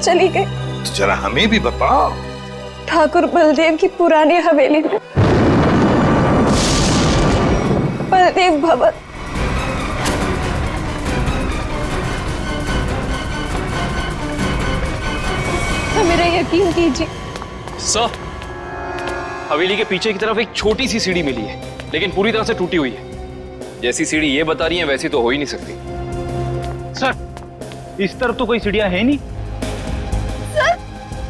चली गई। तो जरा हमें भी बताओ। ठाकुर बलदेव की पुरानी हवेली में बलदेव भवन। मेरा यकीन कीजिए सर, हवेली के पीछे की तरफ एक छोटी सी सीढ़ी मिली है, लेकिन पूरी तरह से टूटी हुई है। जैसी सीढ़ी ये बता रही है वैसी तो हो ही नहीं सकती। सर, इस तरफ तो कोई सीढ़ियां है नहीं। सर,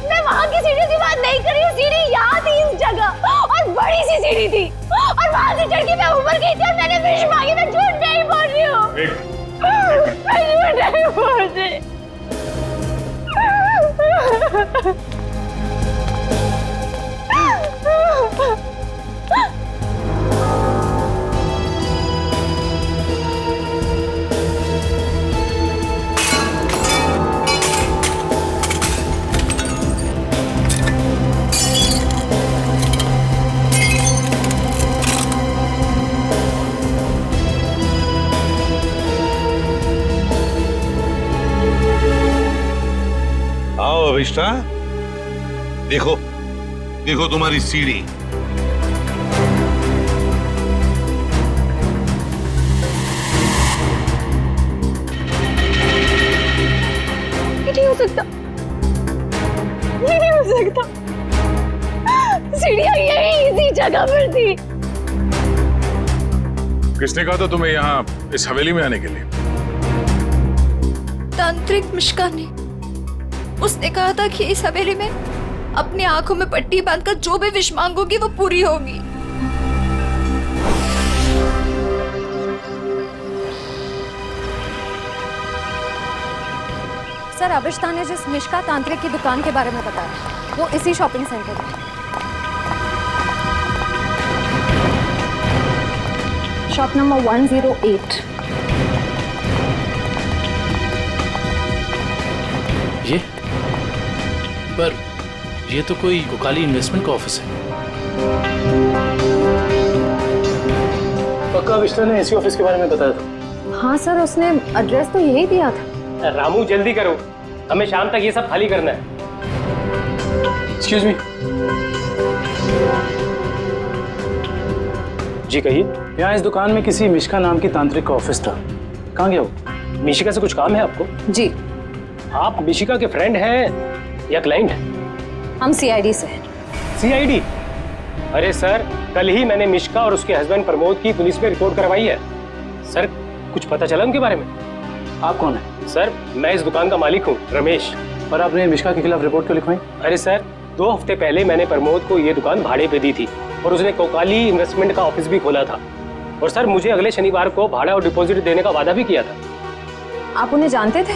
मैं वहाँ की सीढ़ी की बात नहीं कर रही हूँ। सीढ़ी यहाँ थी इस जगह, और बड़ी सी सीढ़ी थी, और वहाँ से चढ़ के मैं ऊपर गई थी और मैंने विश मांगी। मैं झूठ नहीं बोल रही हूँ। मैं झूठ नहीं बोल रही। आओ अभिष्टा, देखो देखो तुम्हारी सीढ़ी। ये नहीं हो सकता, ये नहीं हो सकता। सीढ़ियाँ यही इसी जगह पर थी। किसने कहा था तुम्हें यहाँ इस हवेली में आने के लिए? तांत्रिक मिश्का ने। उसने कहा था कि इस हवेली में अपनी आंखों में पट्टी बांधकर जो भी विश मांगोगी वो पूरी होगी। सर, अभिष्टा ने जिस मिश्का तांत्रिक की दुकान के बारे में बताया वो इसी शॉपिंग सेंटर में। Shop number 108। ये पर ये तो कोई गोकाली इन्वेस्टमेंट का ऑफिस है। पक्का अभिष्टा ने इसी ऑफिस के बारे में बताया था। हाँ सर, उसने एड्रेस तो यही दिया था। रामू जल्दी करो, हमें शाम तक ये सब खाली करना है। Excuse me. जी कहिए। यहाँ इस दुकान में किसी मिशिका नाम की तांत्रिक का ऑफिस था, कहाँ गया वो? मिशिका से कुछ काम है आपको? जी। आप मिशिका के फ्रेंड हैं या क्लाइंट? हम सीआईडी से हैं। सीआईडी? अरे सर, कल ही मैंने मिशिका और उसके हस्बैंड प्रमोद की पुलिस में रिपोर्ट करवाई है। सर, कुछ पता चला उनके बारे में? आप कौन है? सर, मैं इस दुकान का मालिक हूँ, रमेश। और आपने मिशिका के खिलाफ रिपोर्ट क्यों लिखवाई? अरे सर, 2 हफ्ते पहले मैंने प्रमोद को ये दुकान भाड़े पे दी थी और उसने कोकाली इन्वेस्टमेंट का ऑफिस भी खोला था। और सर, मुझे अगले शनिवार को भाड़ा और डिपॉजिट देने का वादा भी किया था। आप उन्हें जानते थे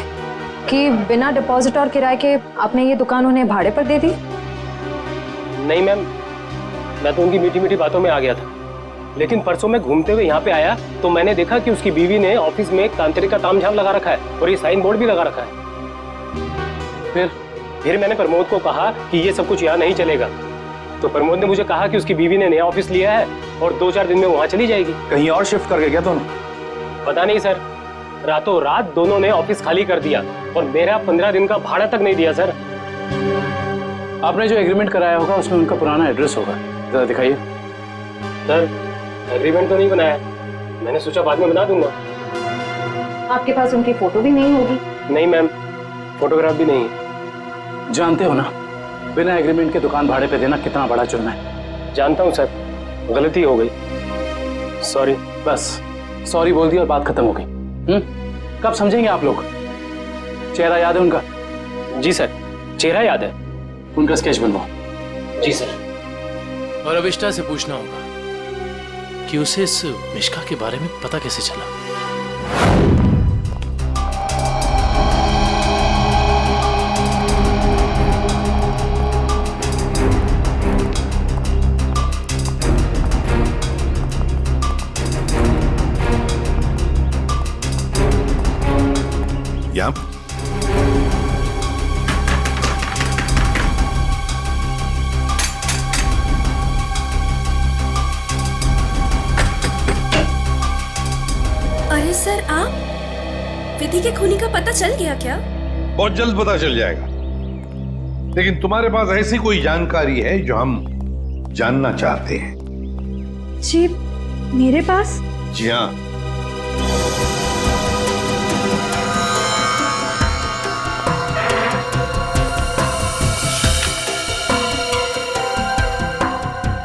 कि बिना डिपॉजिट और किराए के आपने ये दुकान उन्हें भाड़े पर दे दी? नहीं मैम, मैं तो उनकी मीठी मीठी बातों में आ गया था, लेकिन परसों मैं घूमते हुए यहाँ पे आया तो मैंने देखा कि उसकी बीवी ने ऑफिस में एक तांत्रिक का तामझाम लगा रखा है और ये साइन बोर्ड भी लगा रखा है। फिर मैंने प्रमोद को कहा कि ये सब कुछ यहाँ नहीं चलेगा, तो प्रमोद ने मुझे कहा कि उसकी बीवी ने नया ऑफिस लिया है और 2-4 दिन में वहाँ चली जाएगी। कहीं और शिफ्ट करके क्या दोनों? पता नहीं सर, रातों रात दोनों ने ऑफिस खाली कर दिया और मेरा 15 दिन का भाड़ा तक नहीं दिया। सर, आपने जो एग्रीमेंट कराया होगा उसमें उनका पुराना एड्रेस होगा, जरा दिखाइए। सर, एग्रीमेंट तो नहीं बनाया, मैंने सोचा बाद में बना दूंगा। आपके पास उनकी फोटो भी नहीं होगी? नहीं मैम, फोटोग्राफ भी नहीं है। जानते हो ना, बिना एग्रीमेंट के दुकान भाड़े पे देना कितना बड़ा जुर्म है। जानता हूँ सर, गलती हो गई, सॉरी। बस सॉरी बोल दी और बात खत्म हो गई। कब समझेंगे आप लोग? चेहरा याद है उनका? जी सर, चेहरा याद है। उनका स्केच बनवाओ। जी सर। और अभिष्टा से पूछना होगा कि उसे इस मिशिका के बारे में पता कैसे चला। या अरे सर, आप विधि के खूनी का पता चल गया क्या? बहुत जल्द पता चल जाएगा। लेकिन तुम्हारे पास ऐसी कोई जानकारी है जो हम जानना चाहते हैं? जी मेरे पास? जी हाँ।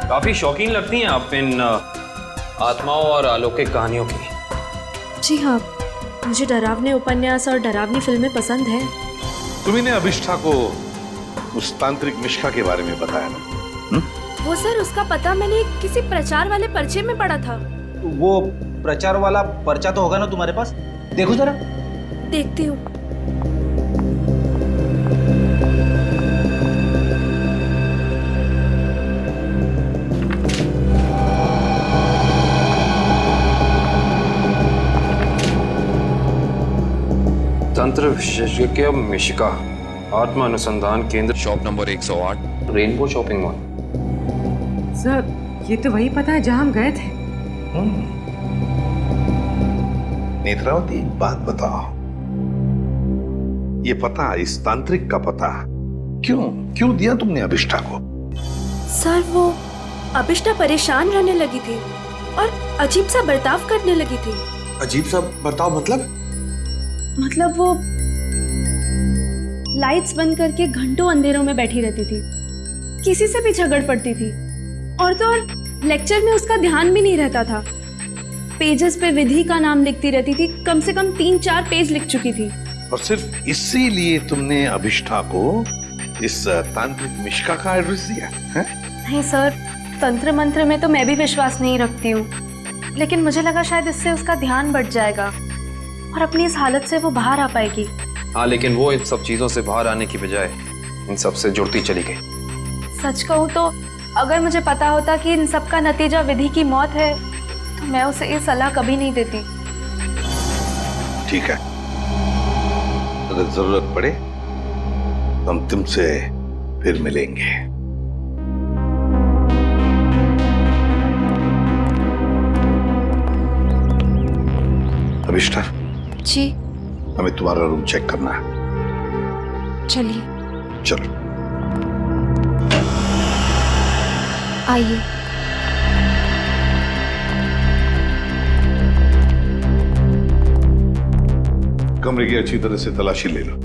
काफी शौकीन लगती हैं आप इन आत्माओं और अलौकिक कहानियों की। जी हाँ, मुझे डरावने उपन्यास और डरावनी फिल्में पसंद है। तुमने अभिष्ठा को उस तांत्रिक मिश्का के बारे में बताया ना? वो सर, उसका पता मैंने किसी प्रचार वाले पर्चे में पढ़ा था। वो प्रचार वाला पर्चा तो होगा ना तुम्हारे पास? देखो जरा। देखती हूँ। तंत्र विशेषज्ञ मिशिका, आत्मा अनुसंधान केंद्र, shop number 108, rainbow shopping mall. Sir, ये तो वही पता है जहां हम गए थे। नेत्रावती, एक बात बताओ, ये पता, इस तांत्रिक का पता क्यों दिया तुमने अभिष्ठा को? सर, वो अभिष्ठा परेशान रहने लगी थी और अजीब सा बर्ताव करने लगी थी। अजीब सा बर्ताव मतलब वो लाइट्स बंद करके घंटों अंधेरों में बैठी रहती थी, किसी से भी झगड़ पड़ती थी, और तो और लेक्चर में उसका ध्यान भी नहीं रहता था। पेजेस पे विधि का नाम लिखती रहती थी, कम से कम 3-4 पेज लिख चुकी थी। और सिर्फ इसीलिए तुमने अभिष्ठा को इस तांत्रिक मिश्का का एड्रेस दिया है? नहीं सर, तंत्र मंत्र में तो मैं भी विश्वास नहीं रखती हूँ, लेकिन मुझे लगा शायद इससे उसका ध्यान बढ़ जाएगा और अपनी इस हालत से वो बाहर आ पाएगी। हाँ, लेकिन वो इन सब चीजों से बाहर आने की बजाय इन सब से जुड़ती चली गई। सच कहूँ तो अगर मुझे पता होता कि इन सब का नतीजा विधि की मौत है, तो मैं उसे ये सलाह कभी नहीं देती। ठीक है, अगर जरूरत पड़े तो हम तुमसे फिर मिलेंगे। अभिष्ठा जी हमें तुम्हारा रूम चेक करना है। चलिए। चलो आइए। कमरे की अच्छी तरह से तलाशी ले लो।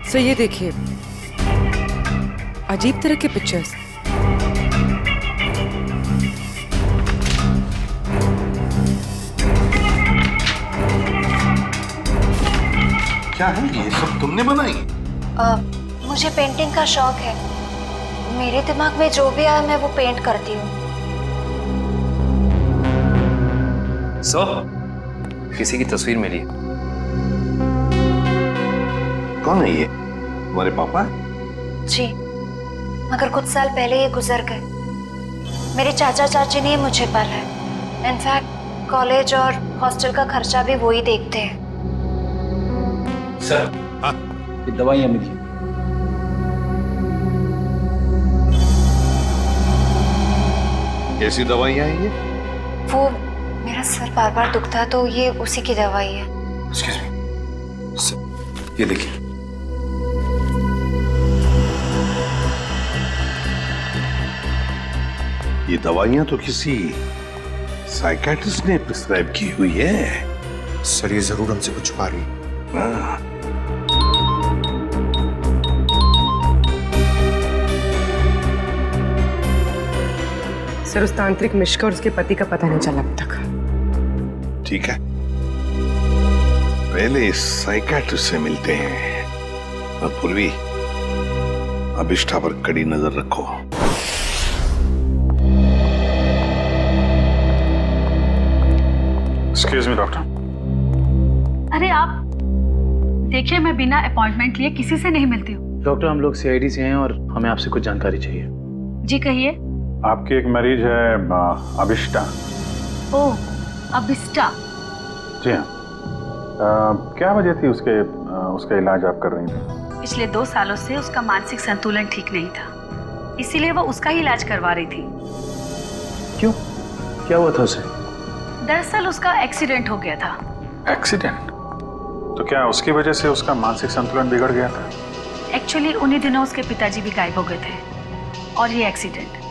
सर, ये देखिए, अजीब तरह के पिक्चर्स। क्या है ये सब तुमने बनाई? मुझे पेंटिंग का शौक है। मेरे दिमाग में जो भी आया मैं वो पेंट करती हूँ। सर, किसी की तस्वीर मिली है। कौन है ये? तुम्हारे पापा? जी, मगर कुछ साल पहले ये गुजर गए। मेरे चाचा चाची ने मुझे पाला है। इनफैक्ट कॉलेज और हॉस्टल का खर्चा भी वो ही देखते हैं। सर, हाँ? ये दवाइयाँ मिली। कैसी दवाइयाँ हैं ये? वो मेरा सर बार बार दुखता है तो ये उसी की दवाई है। Excuse me. सर, ये देखिए। ये दवाइयाँ तो किसी साइकियाट्रिस्ट ने प्रिस्क्राइब की हुई है। सर, ये जरूर हमसे कुछ छुपा रही है। हाँ। सर, उस तांत्रिक मिश्का और उसके पति का पता नहीं चला अब तक। ठीक है, पहले इस साइकियाट्रिस्ट से मिलते हैं और पूर्वी अभिष्ठा पर कड़ी नजर रखो। Excuse me doctor. अरे आप देखिए, मैं बिना अपॉइंटमेंट लिए किसी से नहीं मिलती हूँ। डॉक्टर, हम लोग सीआईडी से हैं और हमें आपसे कुछ जानकारी चाहिए। जी कहिए। आपकी एक मरीज है अभिष्टा। ओह, अभिष्टा। जी हाँ। क्या वजह थी उसका इलाज आप कर रही थी? पिछले 2 सालों से उसका मानसिक संतुलन ठीक नहीं था, इसीलिए वो उसका ही इलाज करवा रही थी। क्यों? क्या हुआ था उसे? दरअसल उसका एक्सीडेंट हो गया था। एक्सीडेंट? तो क्या उसकी वजह से उसका मानसिक संतुलन बिगड़ गया था? एक्चुअली उन्हीं दिनों उसके पिताजी भी गायब हो गए थे और ये एक्सीडेंट,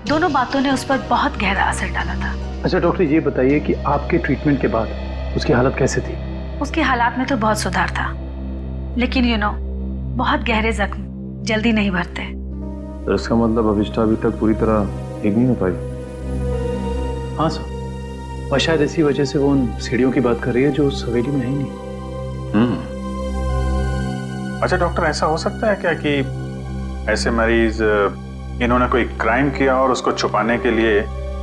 दोनों बातों ने उस पर बहुत गहरा असर डाला था। अच्छा डॉक्टर, ये बताइए कि आपके ट्रीटमेंट के बाद उसकी हालत कैसे थी? उसकी हालात में तो बहुत सुधार था, लेकिन बहुत गहरे जख्म जल्दी नहीं भरते। तो इसका मतलब अभिष्टा अभी तक पूरी तरह ठीक नहीं हो पाई? हाँ सर, और शायद इसी वजह से वो उन सीढ़ियों की बात कर रही है जो उस हवेली में है ही नहीं। अच्छा डॉक्टर, ऐसा हो सकता है क्या कि ऐसे मरीज इन्होंने कोई क्राइम किया और उसको छुपाने के लिए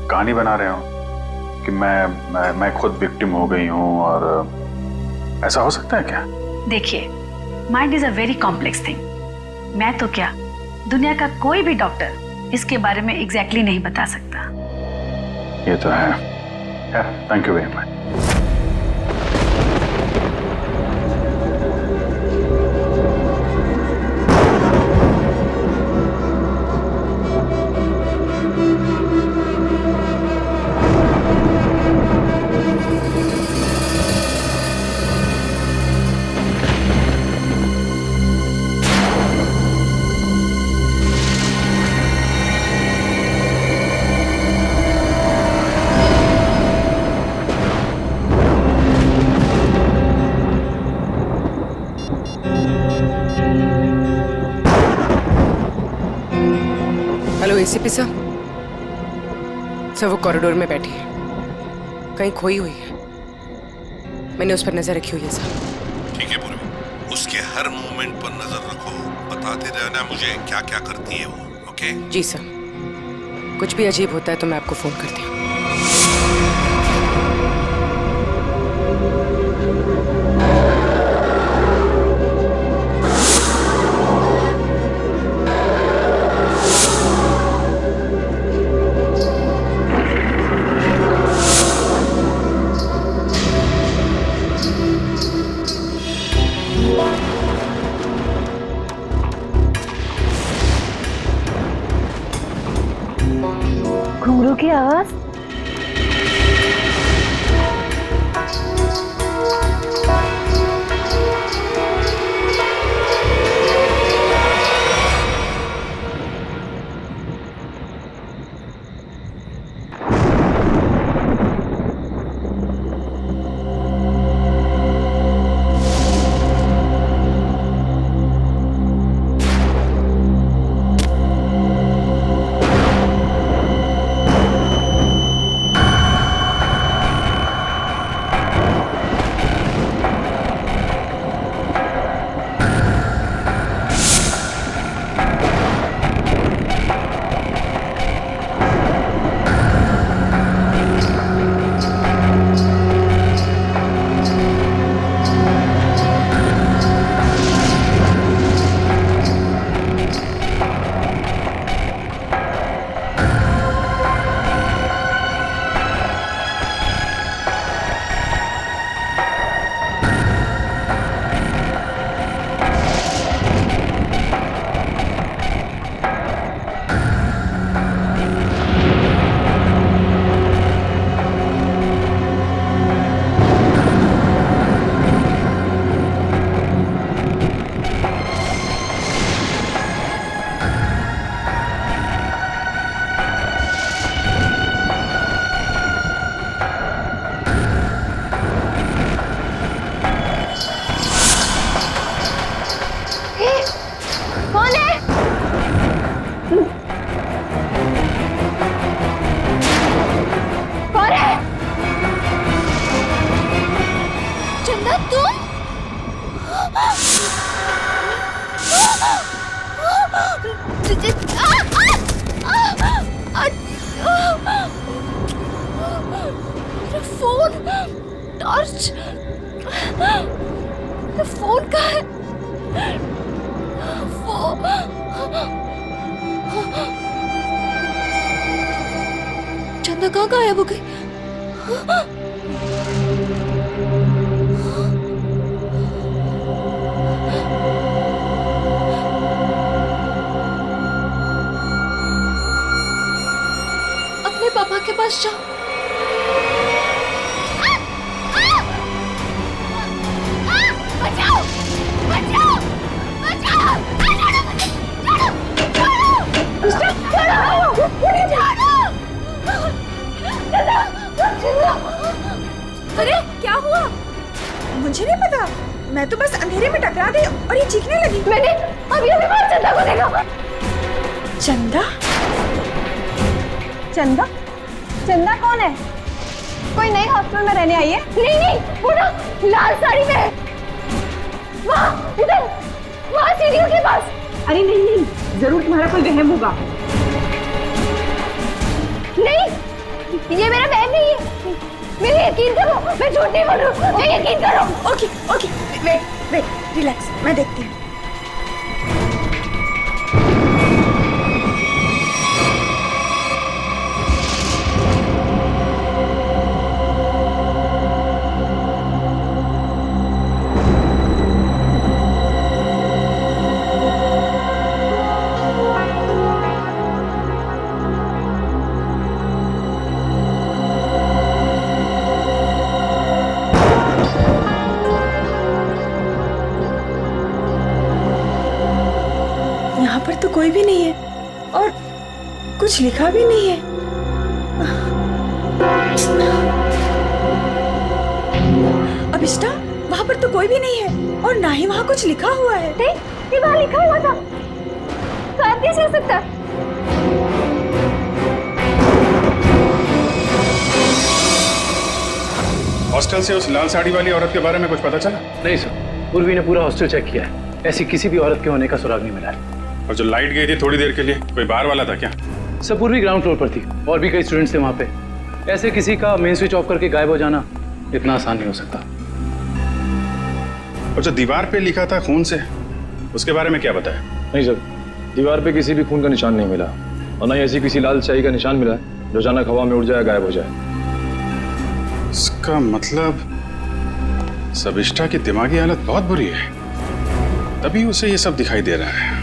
कहानी बना रहे हो कि मैं खुद विक्टिम हो गई हूँ, और ऐसा हो सकता है क्या? देखिए, mind is a very complex thing. मैं तो क्या, दुनिया का कोई भी डॉक्टर इसके बारे में एग्जैक्टली नहीं बता सकता। ये तो है। Thank you very much. Hello ACP sir. Sir वो कॉरिडोर में बैठी है, कहीं खोई हुई है। मैंने उस पर नजर रखी हुई है सर। ठीक है पूर्वी, उसके हर मूवमेंट पर नजर रखो, बताते रहना मुझे क्या क्या करती है वो। ओके? जी सर, कुछ भी अजीब होता है तो मैं आपको फोन करती हूँ। घुंघरू की आवाज। कौन है? कौन है? चंदा तुम? मेरा फोन, टॉर्च, मेरा फोन कहाँ है? चंदा कहाँ गायब हो गई? अपने पापा के पास जाओ। बचाओ बचाओ बचाओ! अरे क्या हुआ? मुझे नहीं पता, मैं तो बस अंधेरे में टकरा गई और ये चीखने लगी। मैंने अभी बार चंदा को देखा। चंदा? चंदा? चंदा कौन है? कोई नई हॉस्टल में रहने आई है? नहीं नहीं, वो ना लाल साड़ी में है। वहाँ इधर, वहाँ सीढ़ियों के पास। अरे नहीं नहीं, जरूर तुम्हारा कोई वहम होगा। नहीं, ये मेरा बहन नहीं है। मेरे यकीन करो, मैं झूठ नहीं बोल रही हूँ। मैं यकीन करो। Okay okay, wait wait, relax, मैं देखती हूँ। यहाँ पर तो कोई भी नहीं है और कुछ लिखा भी नहीं है। अभिष्टा, वहाँ पर तो कोई भी नहीं है और ना ही वहाँ कुछ लिखा हुआ है। ये वहाँ लिखा हुआ था, तो आप कैसे हो सकता? हॉस्टल से उस लाल साड़ी वाली औरत के बारे में कुछ पता चला? नहीं सर, पूर्वी ने पूरा हॉस्टल चेक किया है, ऐसी किसी भी औरत के होने का सुराग नहीं मिला है। और जो लाइट गई थी थोड़ी देर के लिए, कोई बाहर वाला था क्या? सब पूर्वी ग्राउंड फ्लोर पर थी और भी कई स्टूडेंट्स थे वहाँ पे। ऐसे किसी का मेन स्विच ऑफ करके गायब हो जाना इतना आसान नहीं हो सकता। और जो दीवार पे लिखा था खून से, उसके बारे में क्या बताया? नहीं सर, दीवार पे किसी भी खून का निशान नहीं मिला और ना ही ऐसी किसी लाल स्याही का निशान मिला है जो अचानक हवा में उड़ जाए, गायब हो जाए। इसका मतलब सबिष्टा की दिमागी हालत बहुत बुरी है, तभी उसे ये सब दिखाई दे रहा है।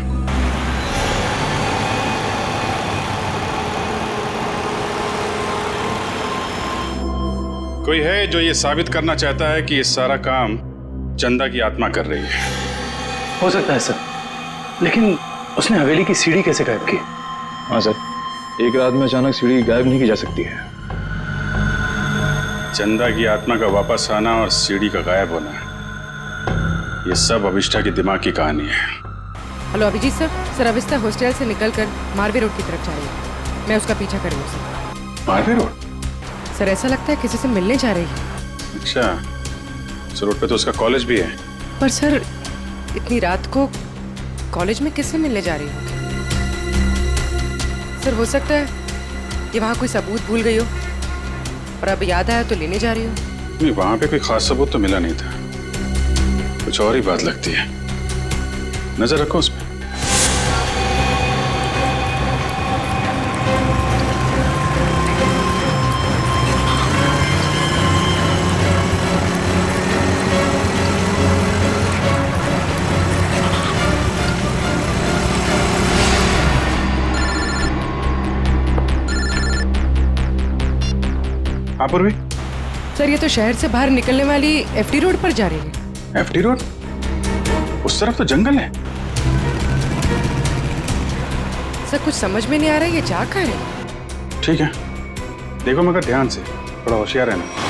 कोई है जो ये साबित करना चाहता है कि ये सारा काम चंदा की आत्मा कर रही है। हो सकता है सर, लेकिन उसने हवेली की सीढ़ी कैसे गायब की? हाँ सर, एक रात में अचानक सीढ़ी गायब नहीं की जा सकती है। चंदा की आत्मा का वापस आना और सीढ़ी का गायब होना, ये सब अभिष्टा की दिमाग की कहानी है। Hello Abhijeet sir, sir Abhishta hostel से निकलकर मारवे रोड की तरफ जा रही है। मैं उसका पीछा करूँ सर। मारवे रोड? सर ऐसा लगता है किसी से मिलने जा रही है। अच्छा, उस रोड पे तो उसका कॉलेज भी है। पर सर इतनी रात को कॉलेज में किससे मिलने जा रही है? सर हो सकता है कि वहाँ कोई सबूत भूल गई हो और अब याद आया तो लेने जा रही हो। नहीं, वहाँ पे कोई खास सबूत तो मिला नहीं था, कुछ और ही बात लगती है। नजर रखो उस पर। हाँ पूर्वी? सर ये तो शहर से बाहर निकलने वाली एफडी रोड पर जा रही है। FD road? उस तरफ तो जंगल है। सर कुछ समझ में नहीं आ रहा है ये जा कहाँ रही है। ठीक है, देखो मगर ध्यान से, थोड़ा होशियार रहना।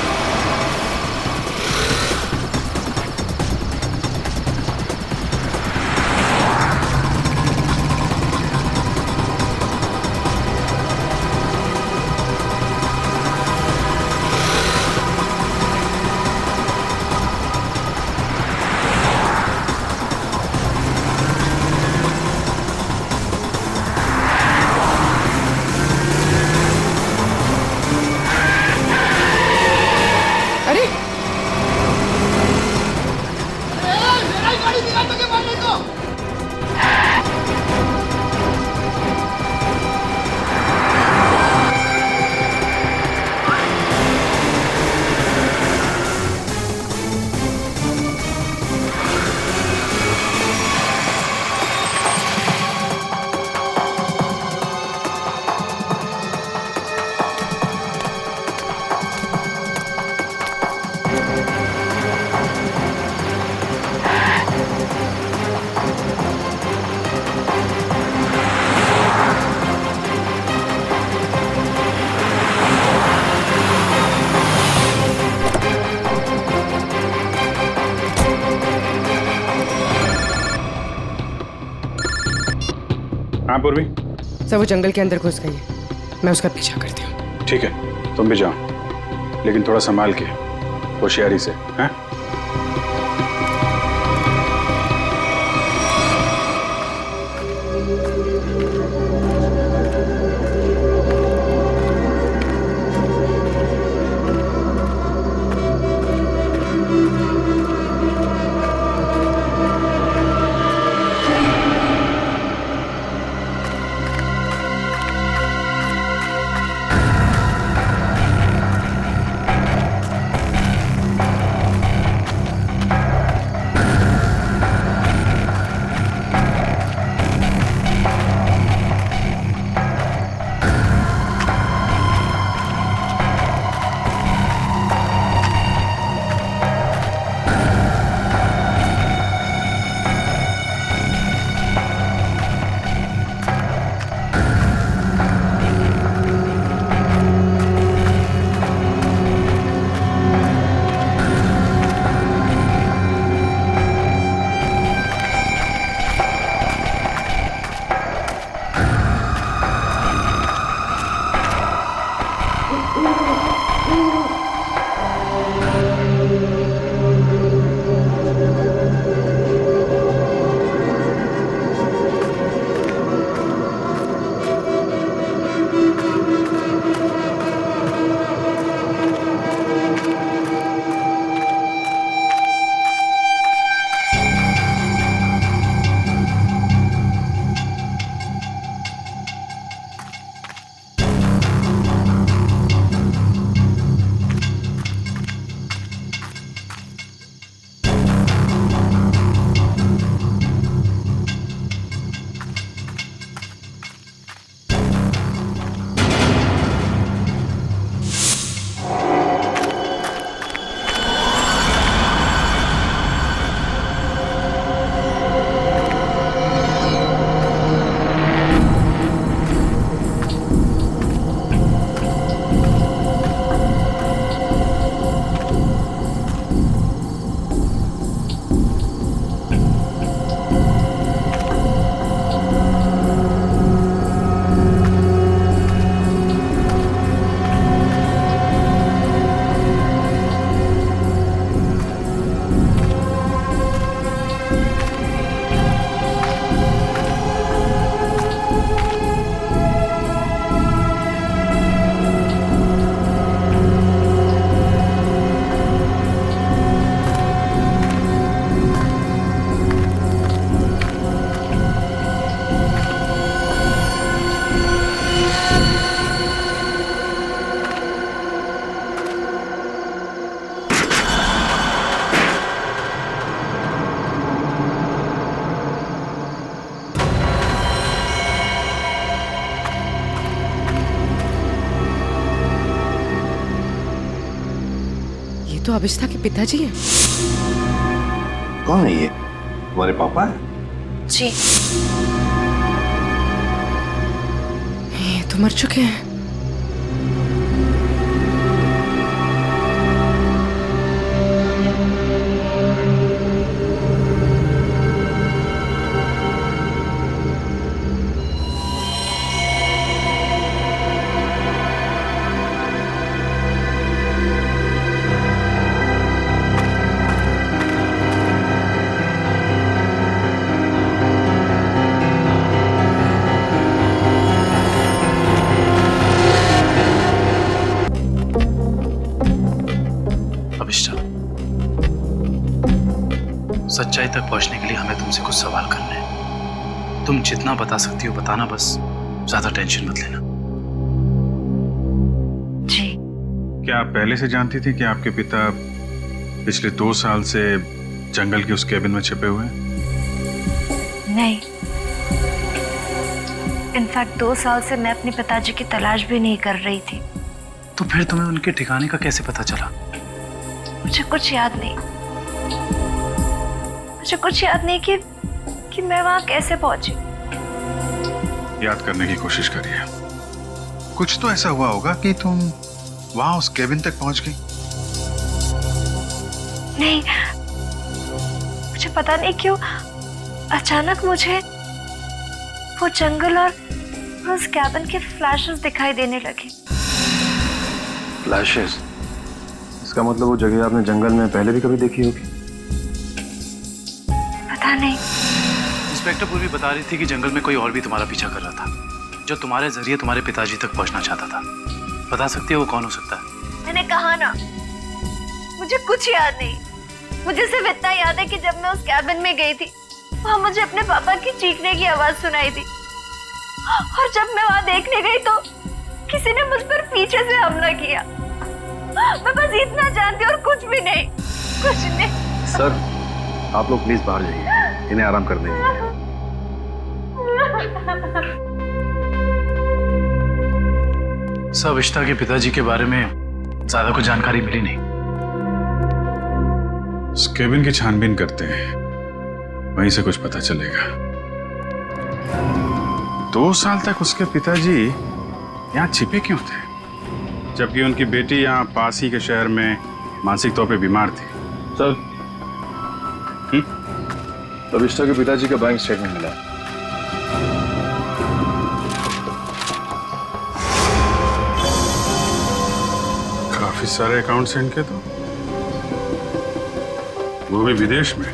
हाँ पूर्वी। सर वो जंगल के अंदर घुस गई है, मैं उसका पीछा करती हूँ। ठीक है, तुम भी जाओ, लेकिन थोड़ा संभाल के, होशियारी से, हैं? तो अभिष्ठा के पिताजी हैं। कौन है ये? तुम्हारे पापा हैं? जी। ये तो मर चुके हैं। सच्चाई तक पहुंचने के लिए हमें तुमसे कुछ सवाल करने हैं। तुम जितना बता सकती हो बताना, बस ज्यादा टेंशन मत लेना। जी। क्या आप पहले से जानती थी कि आपके पिता पिछले 2 साल से जंगल के उस केबिन में छिपे हुए हैं? नहीं, इनफैक्ट 2 साल से मैं अपने पिताजी की तलाश भी नहीं कर रही थी। तो फिर तुम्हें उनके ठिकाने का कैसे पता चला? मुझे कुछ याद नहीं। मुझे कुछ याद नहीं कि मैं वहां कैसे पहुंची। याद करने की कोशिश करिए। कुछ तो ऐसा हुआ होगा कि तुम वहां उस केबिन तक पहुंच गई। नहीं, मुझे पता नहीं क्यों अचानक मुझे वो जंगल और उस कैबिन के फ्लैशेस दिखाई देने लगे। फ्लैशेस? इसका मतलब वो जगह आपने जंगल में पहले भी कभी देखी होगी। पता नहीं। इंस्पेक्टर पूर्वी बता रही थी कि जंगल में कोई और भी तुम्हारा पीछा कर रहा था, जो तुम्हारे जरिए तुम्हारे पिताजी तक पहुंचना चाहता था। बता सकती है वो कौन हो सकता है? मैंने कहा ना, मुझे कुछ याद नहीं। मुझे सिर्फ इतना याद है कि जब मैं उस कैबिन में गई थी, वहां मुझे अपने पापा की चीखने की आवाज सुनाई थी, और जब मैं वहां देखने गई तो किसी ने मुझ पर पीछे से हमला किया। मैं बस इतना जानती हूँ और कुछ भी नहीं, कुछ नहीं। सर, आप लोग प्लीज बाहर जाइए, इन्हें आराम कर देंगे। सब अभिष्टा के पिताजी के बारे में ज्यादा कुछ जानकारी मिली नहीं। उस केबिन की छानबीन करते हैं, वहीं से कुछ पता चलेगा। 2 साल तक उसके पिताजी यहाँ छिपे क्यों थे, जबकि उनकी बेटी यहाँ पास ही के शहर में मानसिक तौर पे बीमार थी? सर, अभिष्टा के पिताजी का बैंक स्टेटमेंट मिला। काफी सारे अकाउंट्स हैं इनके, तो वो भी विदेश में।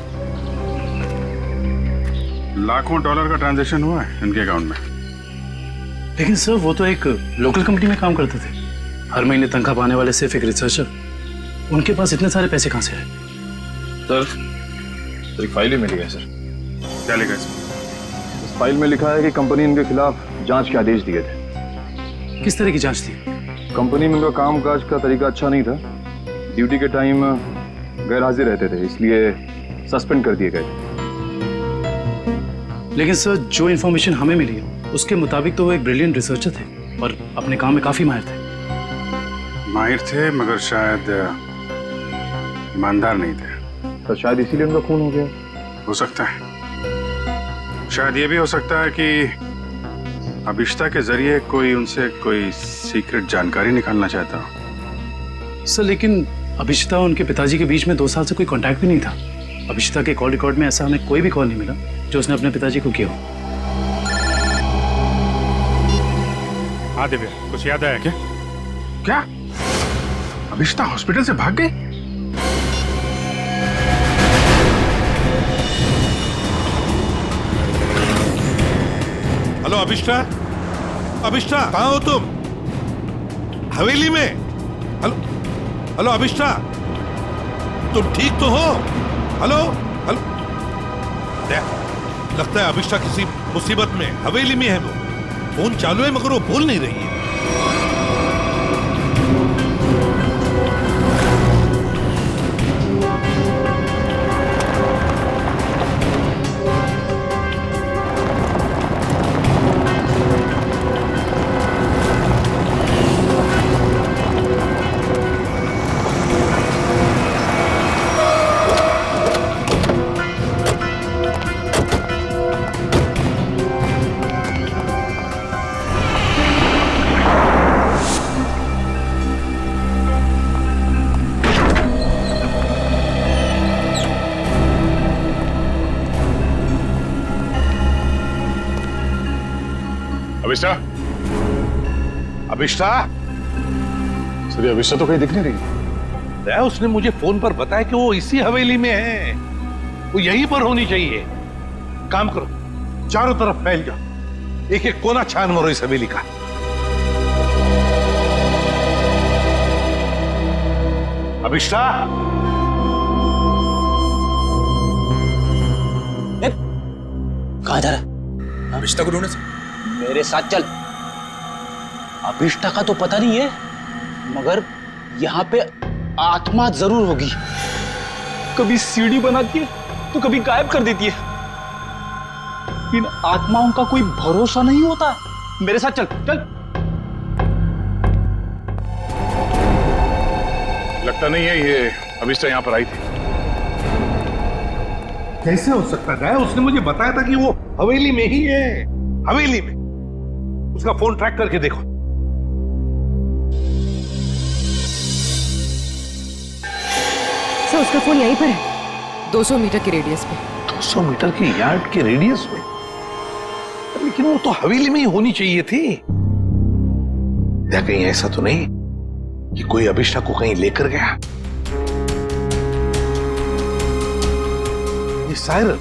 लाखों डॉलर का ट्रांजैक्शन हुआ है इनके अकाउंट में। लेकिन सर, वो तो एक लोकल कंपनी में काम करते थे, हर महीने तनख्वाह पाने वाले सिर्फ एक रिसर्चर। उनके पास इतने सारे पैसे कहां से आए? सर, एक फाइल ही मिली है सर। क्या लिखा है इसमें? इस फाइल में लिखा है कि कंपनी इनके खिलाफ जांच के आदेश दिए थे। किस तरह की जांच थी? कंपनी में उनका कामकाज का तरीका अच्छा नहीं था, ड्यूटी के टाइम गैर हाजिर रहते थे, इसलिए सस्पेंड कर दिए गए थे। लेकिन सर, जो इन्फॉर्मेशन हमें मिली है उसके मुताबिक तो वो एक ब्रिलियंट रिसर्चर थे और अपने काम में काफी माहिर थे। माहिर थे, मगर शायद ईमानदार नहीं थे। तो शायद इसीलिए उनका खून हो गया। हो सकता है। शायद ये भी हो सकता है कि अभिष्टा के जरिए कोई उनसे कोई सीक्रेट जानकारी निकालना चाहता हो। सर, लेकिन अभिष्टा और उनके पिताजी के बीच में 2 साल से कोई कांटेक्ट भी नहीं था। अभिष्टा के कॉल रिकॉर्ड में ऐसा हमें कोई भी कॉल नहीं मिला जो उसने अपने पिताजी को किया हो। हाँ दिव्या, कुछ याद आया क्या? क्या अभिष्टा हॉस्पिटल से भाग गई? हेलो अभिष्टा, अभिष्टा कहाँ हो तुम? हवेली में? हेलो हेलो अभिष्टा, तुम ठीक तो हो? हेलो हेलो, लगता है अभिष्टा किसी मुसीबत में हवेली में है। वो फोन चालू है मगर वो बोल नहीं रही है। अभिष्टा, अभिष्टा? सर, अभिष्टा तो कहीं दिख नहीं रही। उसने मुझे फोन पर बताया कि वो इसी हवेली में है, वो यहीं पर होनी चाहिए। काम करो, चारों तरफ फैल जाओ, एक एक कोना छान मारो इस हवेली का। अभिष्टा, कहाँ जा रहा है? अभिष्टा को ढूंढने से। मेरे साथ चल। अभिष्टा का तो पता नहीं है, मगर यहाँ पे आत्मा जरूर होगी। कभी सीढ़ी बनाती है तो कभी गायब कर देती है। इन आत्माओं का कोई भरोसा नहीं होता। मेरे साथ चल चल। लगता नहीं है ये अभिष्टा यहाँ पर आई थी। कैसे हो सकता है? उसने मुझे बताया था कि वो हवेली में ही है, हवेली में। उसका फोन ट्रैक करके देखो। सर, उसका फोन यहीं पर है, 200 मीटर के रेडियस पे। 200 मीटर की यार्ड के रेडियस में? लेकिन वो तो हवेली में ही होनी चाहिए थी। क्या कहीं ऐसा तो नहीं कि कोई अभिष्ठा को कहीं लेकर गया? ये सायरन।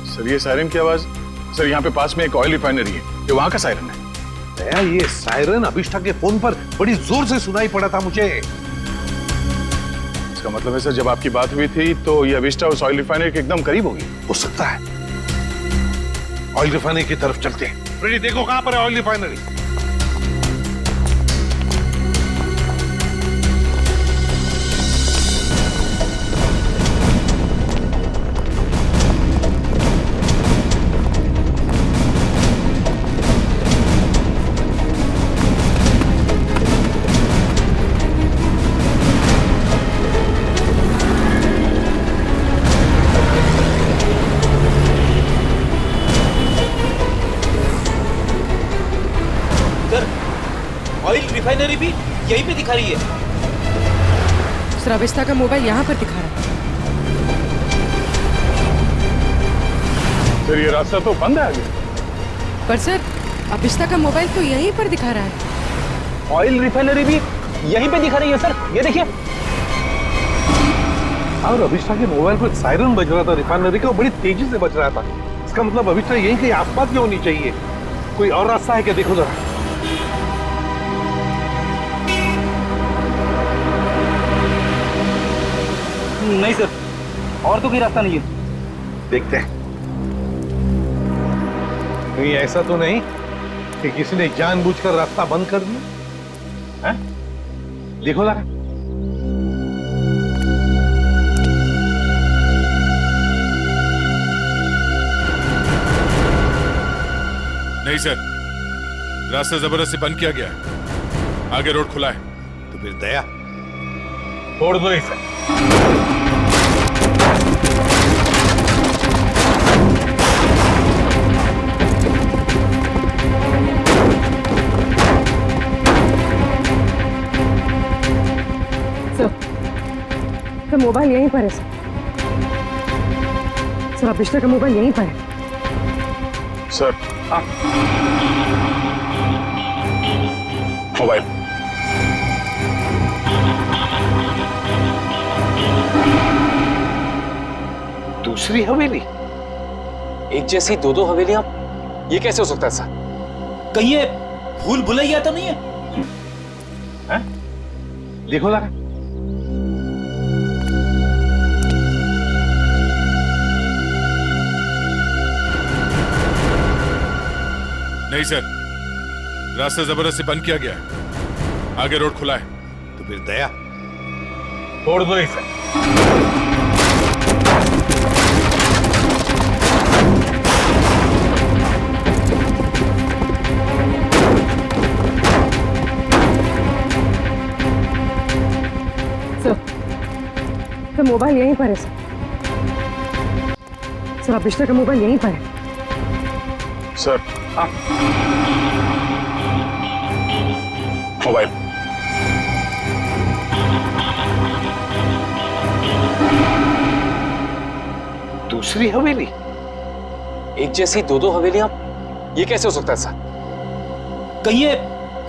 सर ये सायरन की आवाज, सर यहाँ पे पास में एक ऑयल रिफाइनरी है, ये वहां का सायरन है। दया, ये सायरन अभिष्ठा के फोन पर बड़ी जोर से सुनाई पड़ा था मुझे। इसका मतलब है सर जब आपकी बात हुई थी तो ये अभिष्ठा उस ऑयल रिफाइनरी के एकदम करीब होगी। हो सकता है। ऑयल रिफाइनरी की तरफ चलते हैं। फ्रेडी, देखो कहां पर है ऑयल रिफाइनरी। ऑयल रिफाइनरी भी यहीं पे दिखा रही है। सर अभिष्ठा का मोबाइल यहाँ पर दिखा रहा है। सर ये रास्ता तो बंद है आगे। पर सर अभिष्ठा का मोबाइल तो यहीं पर दिखा रहा है। ऑयल रिफाइनरी भी यहीं पे दिखा रही है सर, ये देखिए। और अभिष्ठा के मोबाइल पर सायरन बज रहा था रिफाइनरी का, बड़ी तेजी से बज रहा था। इसका मतलब अभिष्ठा यहीं कहीं आसपास में होनी चाहिए। कोई और रास्ता है क्या? देखो जरा। नहीं सर, और तो कोई रास्ता नहीं है। देखते हैं। कहीं ऐसा तो नहीं कि किसी ने जानबूझकर रास्ता बंद कर दिया है? देखो जरा। नहीं सर, रास्ता जबरदस्ती बंद किया गया है। आगे रोड खुला है। तो फिर दया, छोड़ दो इसे। सर मोबाइल यहीं पर है सर। सर अभिष्ठा का मोबाइल यहीं पर है। Sir mobile. दूसरी हवेली? एक जैसी दो दो हवेलियां, ये कैसे हो सकता है सर? कहीं ये भूल भुलैया तो नहीं है? देखो जरा। नहीं सर, रास्ता जबरदस्ती बंद किया गया है। आगे रोड खुला है। तो फिर दया, छोड़ दो इसे। सर मोबाइल यहीं पर है सर। सर अभिष्ठा का मोबाइल यहीं पर है। Sir mobile. दूसरी हवेली? एक जैसी दो दो हवेलियां, ये कैसे हो सकता है सर? कहीं ये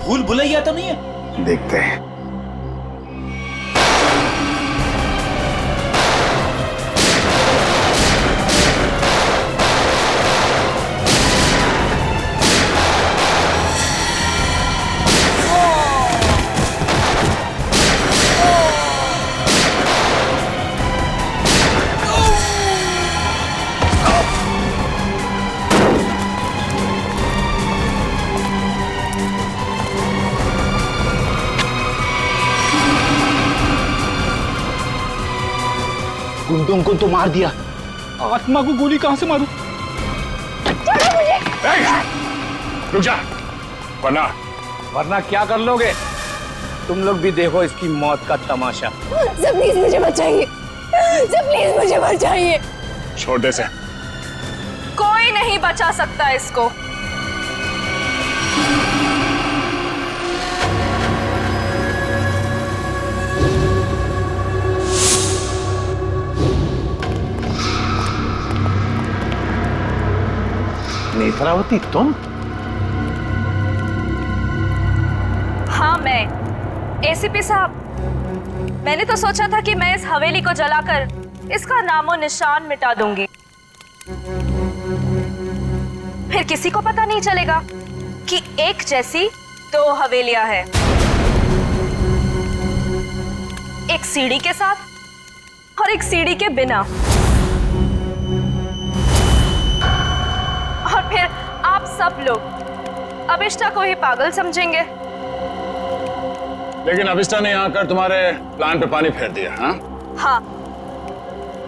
भूल भुलैया तो नहीं है? देखते हैं। गुंडों को तो मार दिया, आत्मा को गोली कहां से मारूं? रुक जा, वरना क्या कर लोगे? तुम लोग भी देखो इसकी मौत का तमाशा। सर प्लीज मुझे बचाइए, सर प्लीज मुझे बचाइए। छोड़ दे से। कोई नहीं बचा सकता इसको। नेत्र, नेत्रावती तुम? हाँ मैं। एसीपी साहब, मैंने तो सोचा था कि मैं इस हवेली को जलाकर इसका नामो निशान मिटा दूंगी। फिर किसी को पता नहीं चलेगा कि एक जैसी दो हवेलियां हैं, एक सीढ़ी के साथ और एक सीढ़ी के बिना। और फिर आप सब लोग अभिष्टा को ही पागल समझेंगे। लेकिन अभिष्टा ने यहाँ आकर तुम्हारे प्लान पे पानी फेर दिया। हाँ,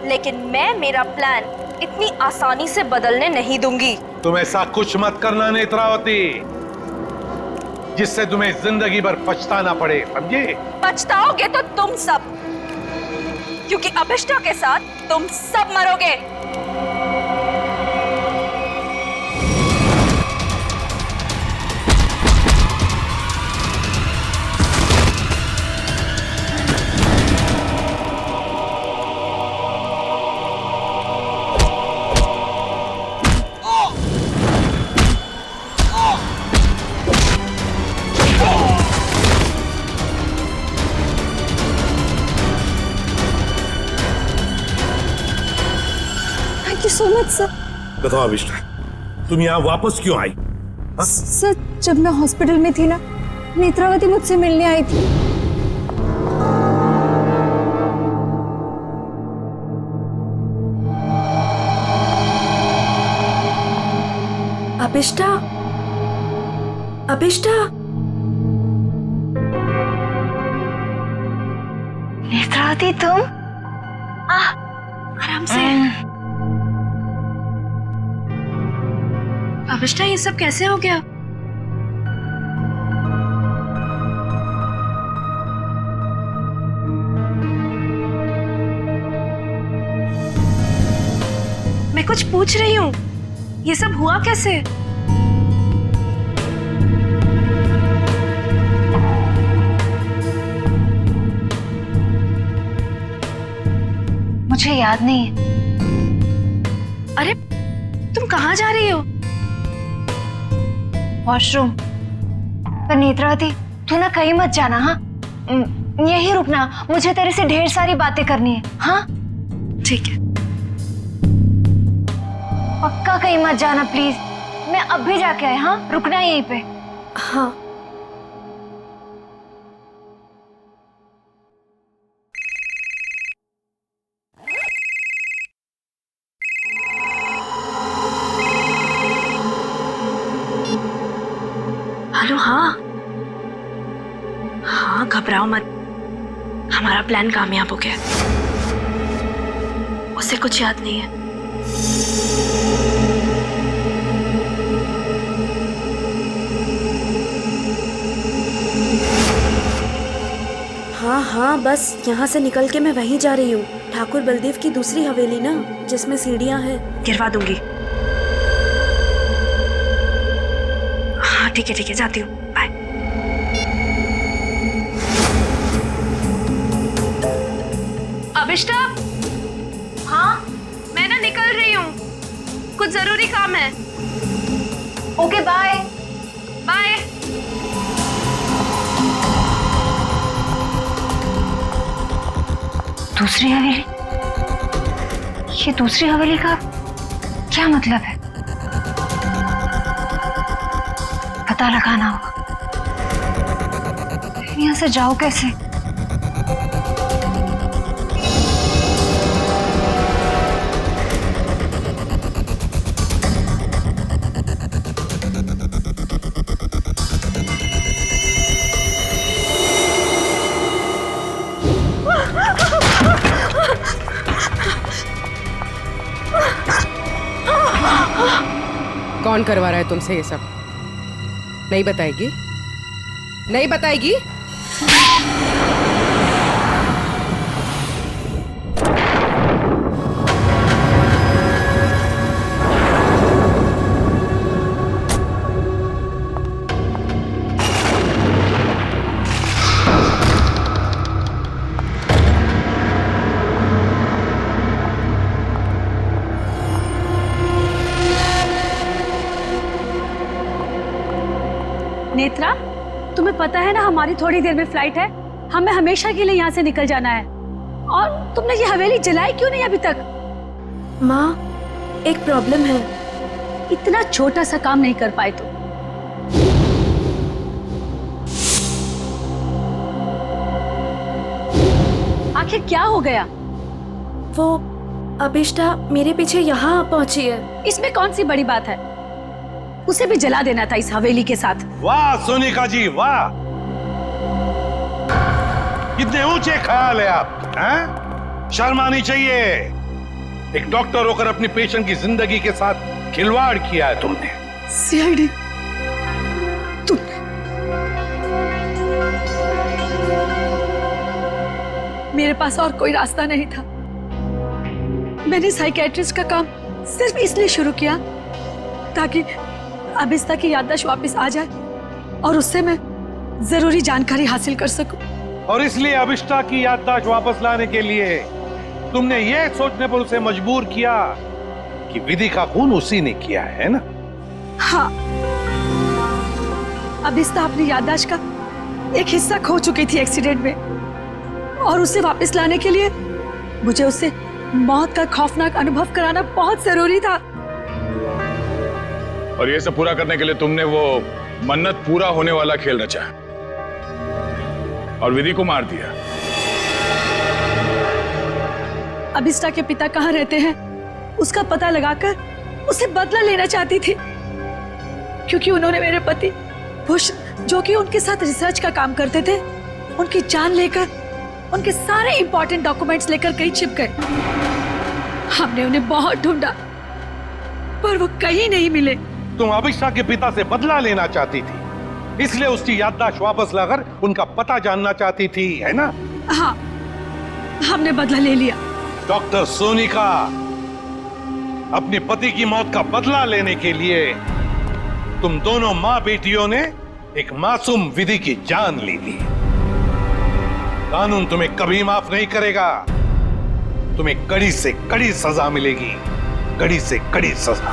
लेकिन मैं मेरा प्लान इतनी आसानी से बदलने नहीं दूंगी। तुम ऐसा कुछ मत करना नेत्रावती जिससे तुम्हें जिंदगी भर पछताना पड़े, समझे? पछताओगे तो तुम सब, क्योंकि अभिष्टा के साथ तुम सब मरोगे। So much sir. बताओ अभिष्टा, तुम यहाँ वापस क्यों आई? सर, जब मैं हॉस्पिटल में थी ना, नेत्रावती मुझसे मिलने आई थी। अभिष्टा, अभिष्टा, नेत्रावती तुम? आराम से। अभिष्टा, ये सब कैसे हो गया? मैं कुछ पूछ रही हूँ, ये सब हुआ कैसे? मुझे याद नहीं है। अरे, तुम कहाँ जा रही हो? वॉशरूम। पर नेत्रावती, तू ना कहीं मत जाना। हाँ, यहीं रुकना, मुझे तेरे से ढेर सारी बातें करनी है। हाँ ठीक है। पक्का कहीं मत जाना प्लीज। मैं अब भी जाके आया। हाँ, रुकना यहीं पे। हाँ। हेलो। हाँ हाँ, घबराओ मत, हमारा प्लान कामयाब हो गया। उसे कुछ याद नहीं है। हाँ हाँ, बस यहाँ से निकल के मैं वहीं जा रही हूँ। ठाकुर बलदेव की दूसरी हवेली ना, जिसमें सीढ़ियाँ हैं, गिरवा दूंगी। हाँ ठीक है, जाती हूँ। बाय। अभिष्टा। हाँ, मैं ना निकल रही हूँ, कुछ जरूरी काम है। Okay, bye. बाय। दूसरी हवेली? ये दूसरी हवेली का क्या मतलब है? पता लगाना होगा। यहाँ से जाओ कैसे? कौन करवा रहा है तुमसे ये सब? नहीं बताएगी? नहीं बताएगी? नेत्रा, तुम्हें पता है ना हमारी थोड़ी देर में फ्लाइट है, हमें हमेशा के लिए यहाँ से निकल जाना है। और तुमने ये हवेली जलाई क्यों नहीं अभी तक? माँ, एक प्रॉब्लम है। इतना छोटा सा काम नहीं कर पाए तुम। आखिर क्या हो गया? वो अभिष्टा मेरे पीछे यहाँ पहुंची है। इसमें कौन सी बड़ी बात है? उसे भी जला देना था इस हवेली के साथ। वाह सोनिका जी वाह, कितने ऊंचे ख्याल है आप, हैं? शर्म आनी चाहिए। एक डॉक्टर होकर अपनी पेशेंट की जिंदगी के साथ खिलवाड़ किया है तुमने। सीआईडी, तुमने मेरे पास और कोई रास्ता नहीं था। मैंने साइकियाट्रिस्ट का काम सिर्फ इसलिए शुरू किया ताकि अभिष्टा की याददाश्त वापस आ जाए और उससे मैं जरूरी जानकारी हासिल कर सकूं। और इसलिए अभिष्टा की याददाश्त वापस लाने के लिए तुमने ये सोचने पर उसे मजबूर किया कि विधि का खून उसी ने किया है ना? हाँ, अभिष्टा अपनी याददाश्त का एक हिस्सा खो चुकी थी एक्सीडेंट में, और उसे वापस लाने के लिए मुझे उससे मौत का खौफनाक अनुभव कराना बहुत जरूरी था। और ये सब पूरा करने के लिए तुमने वो मन्नत पूरा होने वाला खेल रचा और विधि को मार दिया। अभिष्टा के पिता कहाँ रहते हैं उसका पता लगाकर उसे बदला लेना चाहती थी, क्योंकि उन्होंने मेरे पति बुश, जो कि उनके साथ रिसर्च का काम करते थे, उनकी जान लेकर उनके सारे इंपॉर्टेंट डॉक्यूमेंट्स लेकर कहीं छिप गए। हमने उन्हें बहुत ढूंढा पर वो कहीं नहीं मिले। तुम अभिष्टा के पिता से बदला लेना चाहती थी, इसलिए उसकी याददाश्त वापस लाकर उनका पता जानना चाहती थी, है ना? हाँ, हमने बदला ले लिया। डॉक्टर सोनिका, अपने पति की मौत का बदला लेने के लिए तुम दोनों मां बेटियों ने एक मासूम विधि की जान ली थी। कानून तुम्हें कभी माफ नहीं करेगा। तुम्हें कड़ी से कड़ी सजा मिलेगी, कड़ी से कड़ी सजा।